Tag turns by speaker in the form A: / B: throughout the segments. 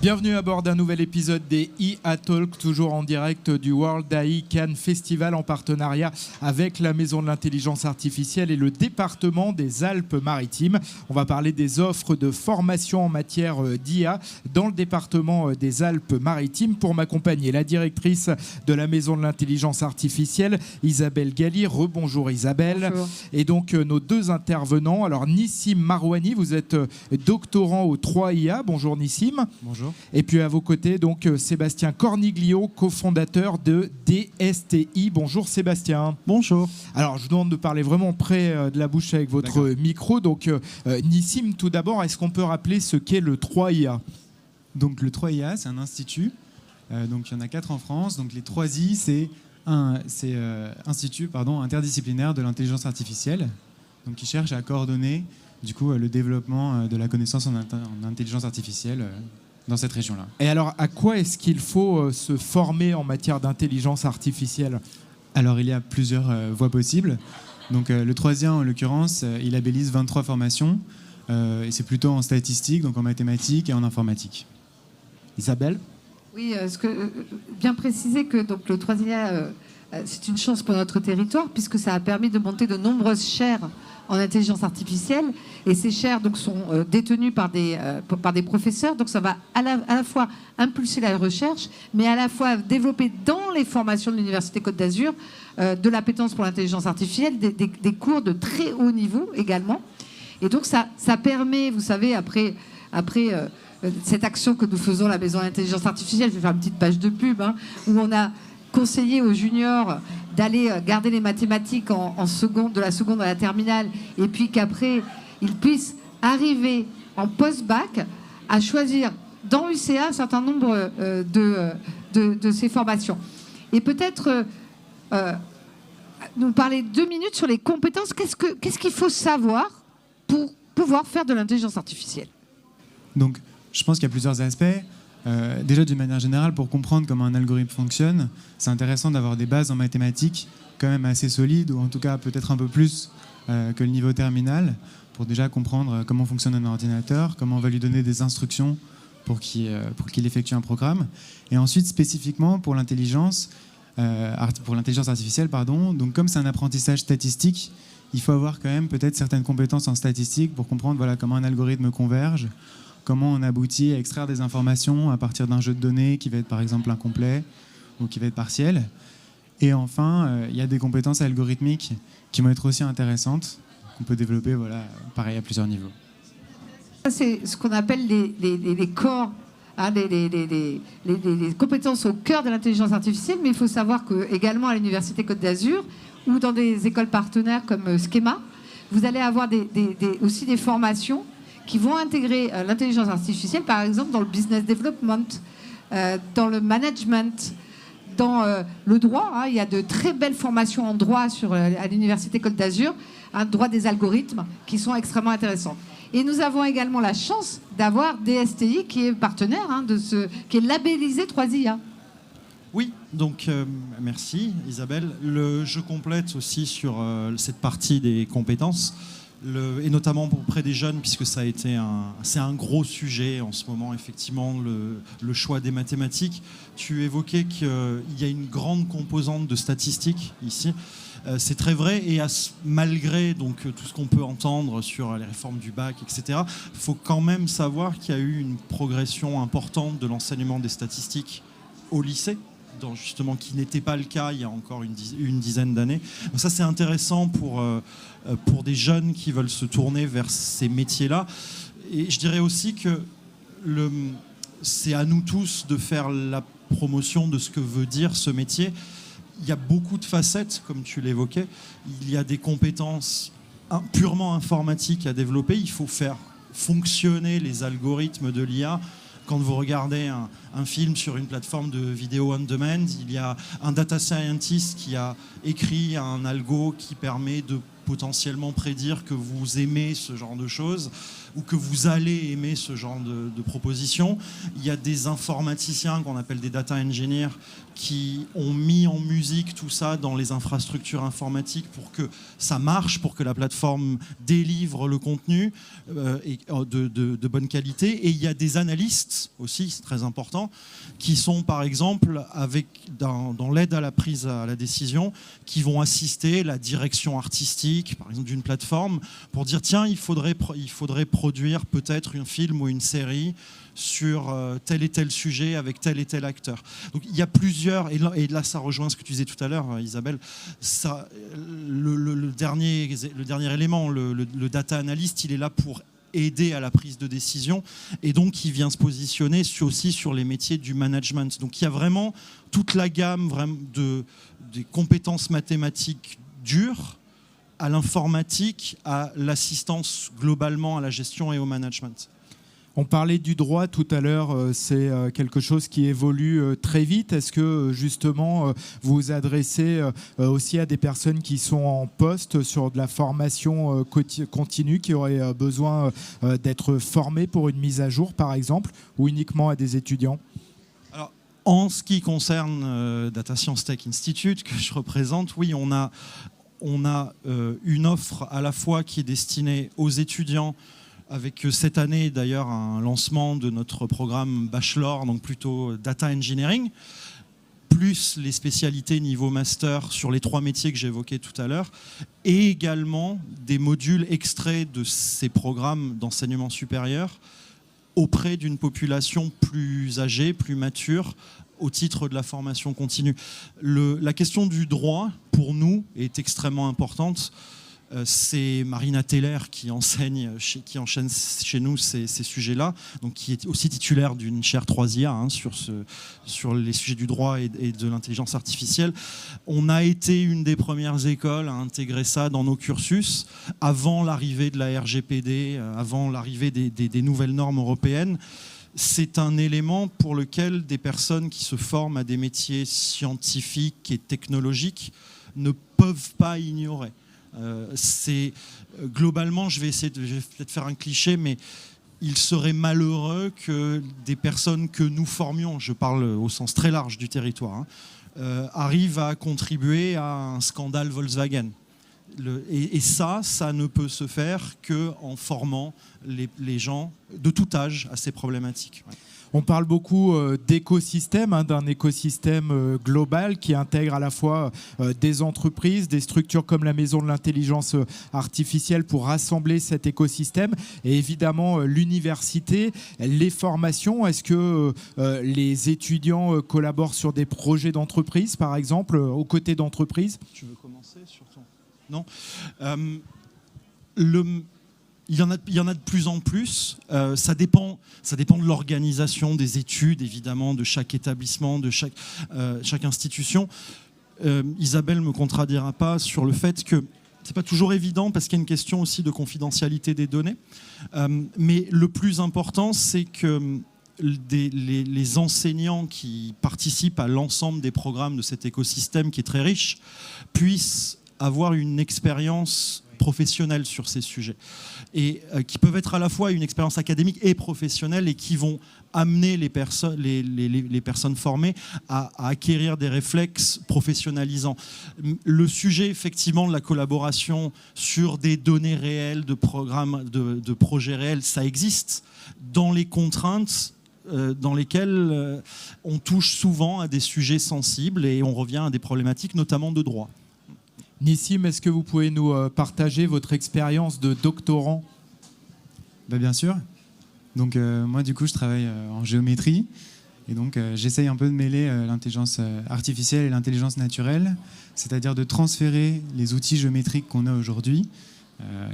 A: Bienvenue à bord d'un nouvel épisode des IA Talk, toujours en direct du World AI Cannes Festival en partenariat avec la Maison de l'Intelligence Artificielle et le département des Alpes-Maritimes. On va parler des offres de formation en matière d'IA dans le département des Alpes-Maritimes. Pour m'accompagner, la directrice de la Maison de l'Intelligence Artificielle, Isabelle Galli. Rebonjour Isabelle.
B: Bonjour.
A: Et donc nos deux intervenants. Alors Nissim Marouani, vous êtes doctorant au 3IA. Bonjour Nissim.
C: Bonjour.
A: Et puis à vos côtés, donc Sébastien Corniglio, cofondateur de DSTI. Bonjour Sébastien.
C: Bonjour.
A: Alors je vous demande de parler vraiment près de la bouche avec votre micro. Donc Nissim, tout d'abord, est-ce qu'on peut rappeler ce qu'est le 3IA ?
C: Donc le 3IA, c'est un institut. Donc il y en a 4 en France. Donc les 3I, c'est Institut interdisciplinaire de l'intelligence artificielle. Donc qui cherche à coordonner du coup le développement de la connaissance en intelligence artificielle dans cette région-là.
A: Et alors, à quoi est-ce qu'il faut se former en matière d'intelligence artificielle ?
C: Alors, il y a plusieurs voies possibles. Donc, le 3IA, en l'occurrence, il labellise 23 formations. Et c'est plutôt en statistique, donc en mathématiques et en informatique.
A: Isabelle ?
B: Oui, bien préciser que donc, le 3IA, c'est une chance pour notre territoire, puisque ça a permis de monter de nombreuses chaires en intelligence artificielle, et ces chaires donc, sont détenues par des professeurs, donc ça va à la fois impulser la recherche, mais à la fois développer dans les formations de l'Université Côte d'Azur de l'appétence pour l'intelligence artificielle, des cours de très haut niveau également. Et donc ça permet, vous savez, après cette action que nous faisons à la Maison de l'Intelligence Artificielle, je vais faire une petite page de pub, où on a conseillé aux juniors d'aller garder les mathématiques en seconde, de la seconde à la terminale, et puis qu'après, ils puissent arriver en post-bac à choisir dans l'UCA un certain nombre de ces formations. Et peut-être nous parler 2 minutes sur les compétences. Qu'est-ce qu'il faut savoir pour pouvoir faire de l'intelligence artificielle ?
C: Donc, je pense qu'il y a plusieurs aspects. Déjà, d'une manière générale, pour comprendre comment un algorithme fonctionne, c'est intéressant d'avoir des bases en mathématiques quand même assez solides, ou en tout cas peut-être un peu plus que le niveau terminal, pour déjà comprendre comment fonctionne un ordinateur, comment on va lui donner des instructions pour qu'il effectue un programme. Et ensuite, spécifiquement pour l'intelligence artificielle, donc comme c'est un apprentissage statistique, il faut avoir quand même peut-être certaines compétences en statistique pour comprendre comment un algorithme converge, comment on aboutit à extraire des informations à partir d'un jeu de données qui va être par exemple incomplet ou qui va être partiel. Et enfin, il y a des compétences algorithmiques qui vont être aussi intéressantes, qu'on peut développer pareil à plusieurs niveaux.
B: C'est ce qu'on appelle les corps, les compétences au cœur de l'intelligence artificielle, mais il faut savoir qu'également à l'Université Côte d'Azur ou dans des écoles partenaires comme Schema, vous allez avoir aussi des formations qui vont intégrer l'intelligence artificielle, par exemple dans le business development, dans le management, dans le droit. Il y a de très belles formations en droit à l'Université Côte d'Azur, droit des algorithmes, qui sont extrêmement intéressantes. Et nous avons également la chance d'avoir DSTI qui est partenaire, qui est labellisé 3IA.
D: Oui, donc merci Isabelle. Je complète aussi sur cette partie des compétences. Et notamment auprès des jeunes, puisque c'est un gros sujet en ce moment, effectivement, le choix des mathématiques. Tu évoquais qu'il y a une grande composante de statistiques ici. C'est très vrai, et malgré donc, tout ce qu'on peut entendre sur les réformes du bac, etc., il faut quand même savoir qu'il y a eu une progression importante de l'enseignement des statistiques au lycée, justement, qui n'était pas le cas il y a encore une dizaine d'années. Donc ça, c'est intéressant pour des jeunes qui veulent se tourner vers ces métiers-là. Et je dirais aussi que c'est à nous tous de faire la promotion de ce que veut dire ce métier. Il y a beaucoup de facettes, comme tu l'évoquais. Il y a des compétences purement informatiques à développer. Il faut faire fonctionner les algorithmes de l'IA. Quand vous regardez un film sur une plateforme de vidéo on demand, il y a un data scientist qui a écrit un algo qui permet de potentiellement prédire que vous aimez ce genre de choses ou que vous allez aimer ce genre de propositions. Il y a des informaticiens qu'on appelle des data engineers qui ont mis en musique tout ça dans les infrastructures informatiques pour que ça marche, pour que la plateforme délivre le contenu de bonne qualité. Et il y a des analystes aussi, c'est très important, qui sont par exemple dans l'aide à la prise à la décision, qui vont assister la direction artistique, par exemple d'une plateforme, pour dire tiens, il faudrait produire peut-être un film ou une série sur tel et tel sujet avec tel et tel acteur. Donc il y a plusieurs, et là ça rejoint ce que tu disais tout à l'heure, Isabelle, le dernier élément, le data analyst, il est là pour aider à la prise de décision, et donc il vient se positionner aussi sur les métiers du management. Donc il y a vraiment toute la gamme des compétences mathématiques dures, à l'informatique, à l'assistance globalement à la gestion et au management.
A: On parlait du droit tout à l'heure, c'est quelque chose qui évolue très vite. Est-ce que justement vous vous adressez aussi à des personnes qui sont en poste sur de la formation continue, qui auraient besoin d'être formées pour une mise à jour par exemple, ou uniquement à des étudiants ?
D: Alors, en ce qui concerne Data Science Tech Institute, que je représente, oui, on a une offre à la fois qui est destinée aux étudiants, avec cette année d'ailleurs un lancement de notre programme Bachelor, donc plutôt Data Engineering, plus les spécialités niveau master sur les 3 métiers que j'évoquais tout à l'heure, et également des modules extraits de ces programmes d'enseignement supérieur auprès d'une population plus âgée, plus mature, au titre de la formation continue. La question du droit, pour nous, est extrêmement importante. C'est Marina Teller qui enseigne chez nous ces sujets-là, donc qui est aussi titulaire d'une chaire 3IA sur les sujets du droit et de l'intelligence artificielle. On a été une des premières écoles à intégrer ça dans nos cursus avant l'arrivée de la RGPD, avant l'arrivée des nouvelles normes européennes. C'est un élément pour lequel des personnes qui se forment à des métiers scientifiques et technologiques ne peuvent pas ignorer. Globalement, je vais peut-être faire un cliché, mais il serait malheureux que des personnes que nous formions, je parle au sens très large du territoire, arrivent à contribuer à un scandale Volkswagen. Et ça ne peut se faire qu'en formant les gens de tout âge à ces problématiques. Ouais.
A: On parle beaucoup d'écosystème, d'un écosystème global qui intègre à la fois des entreprises, des structures comme la Maison de l'Intelligence Artificielle pour rassembler cet écosystème, et évidemment l'université, les formations. Est-ce que les étudiants collaborent sur des projets d'entreprise, par exemple, aux côtés d'entreprises ?
D: Tu veux commencer sur ton... Non. Il y en a de plus en plus. Ça dépend de l'organisation des études, évidemment, de chaque établissement, de chaque institution. Isabelle ne me contredira pas sur le fait que c'est pas toujours évident parce qu'il y a une question aussi de confidentialité des données. Mais le plus important, c'est que les enseignants qui participent à l'ensemble des programmes de cet écosystème qui est très riche puissent avoir une expérience professionnelle sur ces sujets et qui peuvent être à la fois une expérience académique et professionnelle et qui vont amener les personnes formées à acquérir des réflexes professionnalisants. Le sujet effectivement de la collaboration sur des données réelles, de programmes, de projets réels, ça existe dans les contraintes dans lesquelles on touche souvent à des sujets sensibles et on revient à des problématiques notamment de droit.
A: Nissim, est-ce que vous pouvez nous partager votre expérience de doctorant ?
C: Bien sûr. Donc moi du coup je travaille en géométrie et donc j'essaye un peu de mêler l'intelligence artificielle et l'intelligence naturelle, c'est-à-dire de transférer les outils géométriques qu'on a aujourd'hui,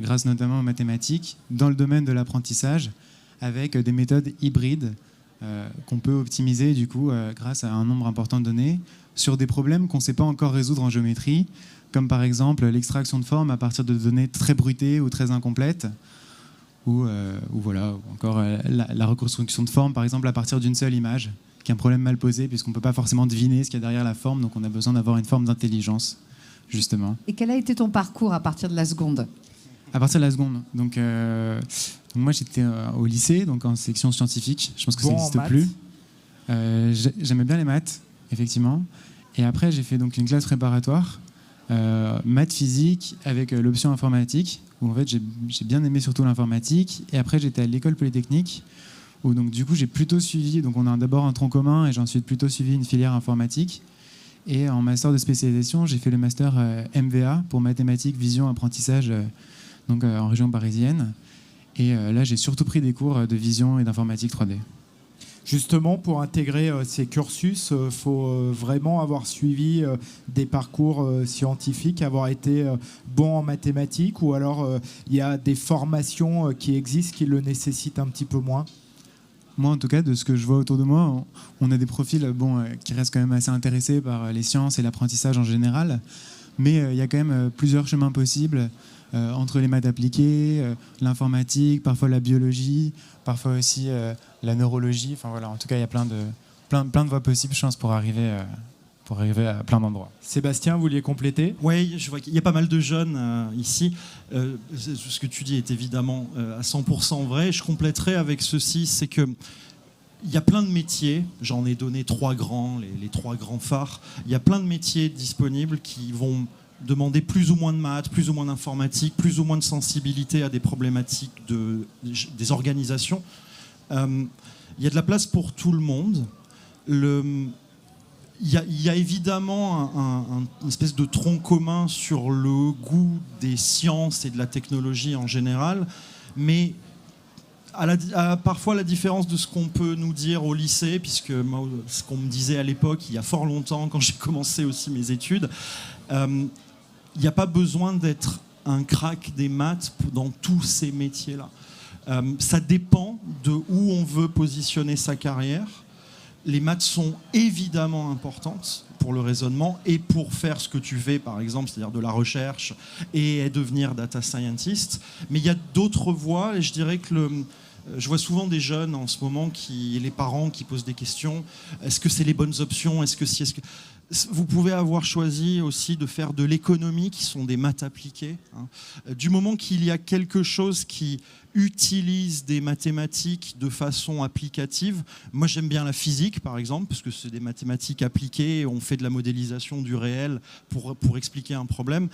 C: grâce notamment aux mathématiques, dans le domaine de l'apprentissage avec des méthodes hybrides qu'on peut optimiser du coup grâce à un nombre important de données sur des problèmes qu'on ne sait pas encore résoudre en géométrie, comme par exemple l'extraction de formes à partir de données très brutées ou très incomplètes, ou voilà, encore la reconstruction de formes par exemple à partir d'une seule image, qui est un problème mal posé puisqu'on ne peut pas forcément deviner ce qu'il y a derrière la forme, donc on a besoin d'avoir une forme d'intelligence justement.
B: Et quel a été ton parcours à partir de la seconde ?
C: À partir de la seconde, donc moi j'étais au lycée, donc en section scientifique. Je pense que ça n'existe plus. J'aimais bien les maths, effectivement. Et après j'ai fait donc une classe préparatoire, maths physique avec l'option informatique, où en fait j'ai bien aimé surtout l'informatique. Et après j'étais à l'école polytechnique, où donc du coup j'ai plutôt suivi. Donc on a d'abord un tronc commun et j'ai ensuite plutôt suivi une filière informatique. Et en master de spécialisation, j'ai fait le master MVA pour mathématiques, vision, apprentissage. Donc en région parisienne. Et là, j'ai surtout pris des cours de vision et d'informatique 3D.
A: Justement, pour intégrer ces cursus, il faut vraiment avoir suivi des parcours scientifiques, avoir été bon en mathématiques, ou alors il y a des formations qui existent qui le nécessitent un petit peu moins.
C: Moi, en tout cas, de ce que je vois autour de moi, on a des profils qui restent quand même assez intéressés par les sciences et l'apprentissage en général. Mais il y a quand même plusieurs chemins possibles. Entre les maths appliquées, l'informatique, parfois la biologie, parfois aussi la neurologie. Enfin voilà, en tout cas, il y a plein de voies possibles, je pense, pour arriver à plein d'endroits.
A: Sébastien, vous vouliez compléter ?
D: Oui, je vois qu'il y a pas mal de jeunes ici. Ce que tu dis est évidemment à 100% vrai. Je compléterai avec ceci, c'est que il y a plein de métiers, j'en ai donné trois grands, les trois grands phares. Il y a plein de métiers disponibles qui vont demander plus ou moins de maths, plus ou moins d'informatique, plus ou moins de sensibilité à des problématiques des organisations. Il y a de la place pour tout le monde. Il y a évidemment une espèce de tronc commun sur le goût des sciences et de la technologie en général, mais parfois la différence de ce qu'on peut nous dire au lycée, puisque moi, ce qu'on me disait à l'époque, il y a fort longtemps, quand j'ai commencé aussi mes études, il n'y a pas besoin d'être un crack des maths dans tous ces métiers-là. Ça dépend de où on veut positionner sa carrière. Les maths sont évidemment importantes pour le raisonnement et pour faire ce que tu fais, par exemple, c'est-à-dire de la recherche et devenir data scientist. Mais il y a d'autres voies, et je dirais que je vois souvent des jeunes en ce moment, les parents qui posent des questions. Est-ce que c'est les bonnes options ? Vous pouvez avoir choisi aussi de faire de l'économie, qui sont des maths appliquées. Du moment qu'il y a quelque chose qui utilise des mathématiques de façon applicative, moi j'aime bien la physique par exemple, parce que c'est des mathématiques appliquées, on fait de la modélisation du réel pour expliquer un problème.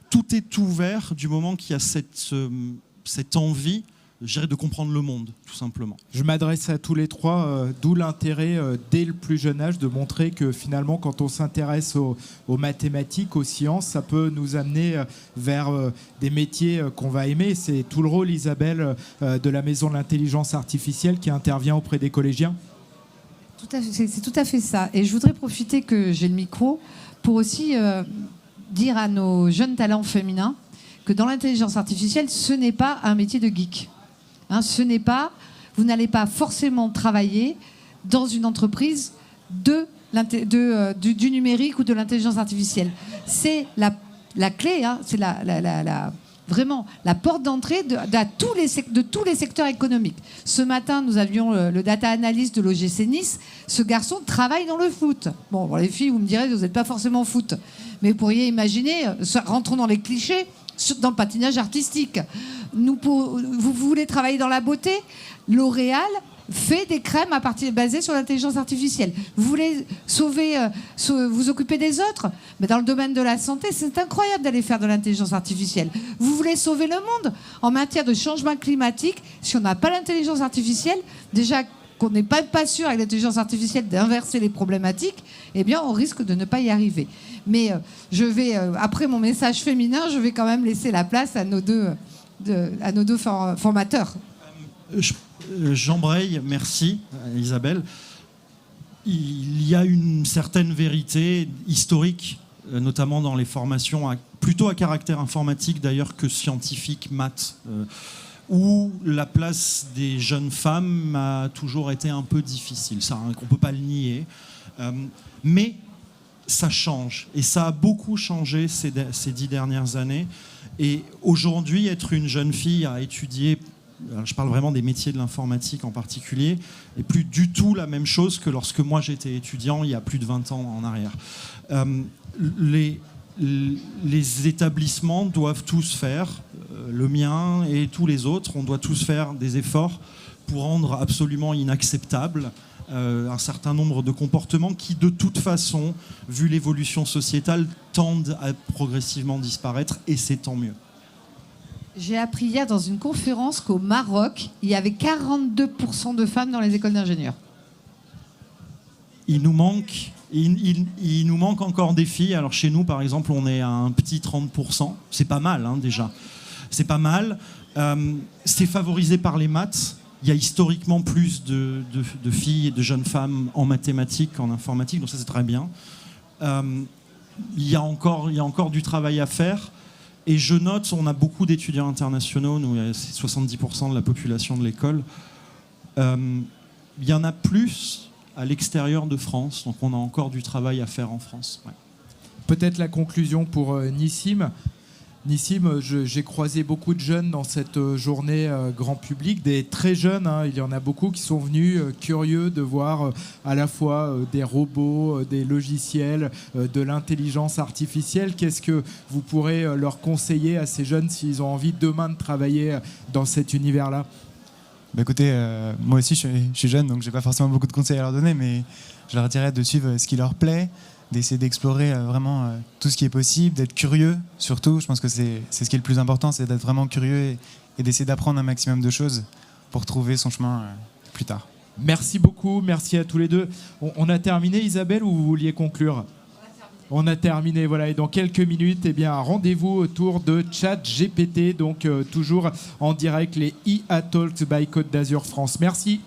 D: Tout est ouvert du moment qu'il y a cette envie, je dirais, de comprendre le monde, tout simplement.
A: Je m'adresse à tous les trois, d'où l'intérêt, dès le plus jeune âge, de montrer que finalement, quand on s'intéresse aux mathématiques, aux sciences, ça peut nous amener vers des métiers qu'on va aimer. C'est tout le rôle, Isabelle, de la Maison de l'Intelligence Artificielle qui intervient auprès des collégiens.
B: C'est tout à fait ça. Et je voudrais profiter que j'ai le micro pour aussi dire à nos jeunes talents féminins que dans l'intelligence artificielle, ce n'est pas un métier de geek. Vous n'allez pas forcément travailler dans une entreprise du numérique ou de l'intelligence artificielle. C'est la clé, c'est vraiment la porte d'entrée de tous les secteurs économiques. Ce matin, nous avions le data analyst de l'OGC Nice. Ce garçon travaille dans le foot. Bon, les filles, vous me direz, vous n'êtes pas forcément foot. Mais vous pourriez imaginer, rentrons dans les clichés, dans le patinage artistique. Vous voulez travailler dans la beauté ? L'Oréal fait des crèmes basées sur l'intelligence artificielle. Vous voulez vous occuper des autres ? Mais dans le domaine de la santé, c'est incroyable d'aller faire de l'intelligence artificielle. Vous voulez sauver le monde ? En matière de changement climatique, si on n'a pas l'intelligence artificielle, déjà qu'on n'est pas sûr avec l'intelligence artificielle d'inverser les problématiques, eh bien on risque de ne pas y arriver. Mais je vais, après mon message féminin, je vais quand même laisser la place à nos deux formateurs.
D: J'embraye, merci Isabelle. Il y a une certaine vérité historique, notamment dans les formations plutôt à caractère informatique d'ailleurs que scientifique, maths, où la place des jeunes femmes a toujours été un peu difficile. Ça, on ne peut pas le nier. Mais ça change. Et ça a beaucoup changé ces 10 dernières années. Et aujourd'hui, être une jeune fille à étudier, je parle vraiment des métiers de l'informatique en particulier, n'est plus du tout la même chose que lorsque moi j'étais étudiant il y a plus de 20 ans en arrière. les établissements doivent tous faire, le mien et tous les autres, on doit tous faire des efforts pour rendre absolument inacceptable un certain nombre de comportements qui, de toute façon, vu l'évolution sociétale, tendent à progressivement disparaître, et c'est tant mieux.
B: J'ai appris hier dans une conférence qu'au Maroc, il y avait 42% de femmes dans les écoles d'ingénieurs.
D: Il nous manque encore des filles. Alors chez nous, par exemple, on est à un petit 30%. C'est pas mal, hein, déjà. C'est pas mal. C'est favorisé par les maths. Il y a historiquement plus de filles et de jeunes femmes en mathématiques qu'en informatique, donc ça c'est très bien. Il y a encore du travail à faire. Et je note, on a beaucoup d'étudiants internationaux, nous, c'est 70% de la population de l'école. Il y en a plus à l'extérieur de France, donc on a encore du travail à faire en France. Ouais.
A: Peut-être la conclusion pour Nissim. Nissim, j'ai croisé beaucoup de jeunes dans cette journée grand public, des très jeunes, hein, il y en a beaucoup qui sont venus curieux de voir à la fois des robots, des logiciels, de l'intelligence artificielle. Qu'est-ce que vous pourrez leur conseiller à ces jeunes s'ils ont envie demain de travailler dans cet univers-là ?
C: Bah écoutez, moi aussi je suis jeune, donc j'ai pas forcément beaucoup de conseils à leur donner, mais je leur dirais de suivre ce qui leur plaît, d'essayer d'explorer vraiment tout ce qui est possible, d'être curieux surtout. Je pense que c'est ce qui est le plus important, c'est d'être vraiment curieux et d'essayer d'apprendre un maximum de choses pour trouver son chemin plus tard.
A: Merci beaucoup, merci à tous les deux. On a terminé, Isabelle, ou vous vouliez conclure ? On a terminé, voilà. Et dans quelques minutes, eh bien, rendez-vous autour de ChatGPT, donc toujours en direct, les IA Talks by Côte d'Azur France. Merci.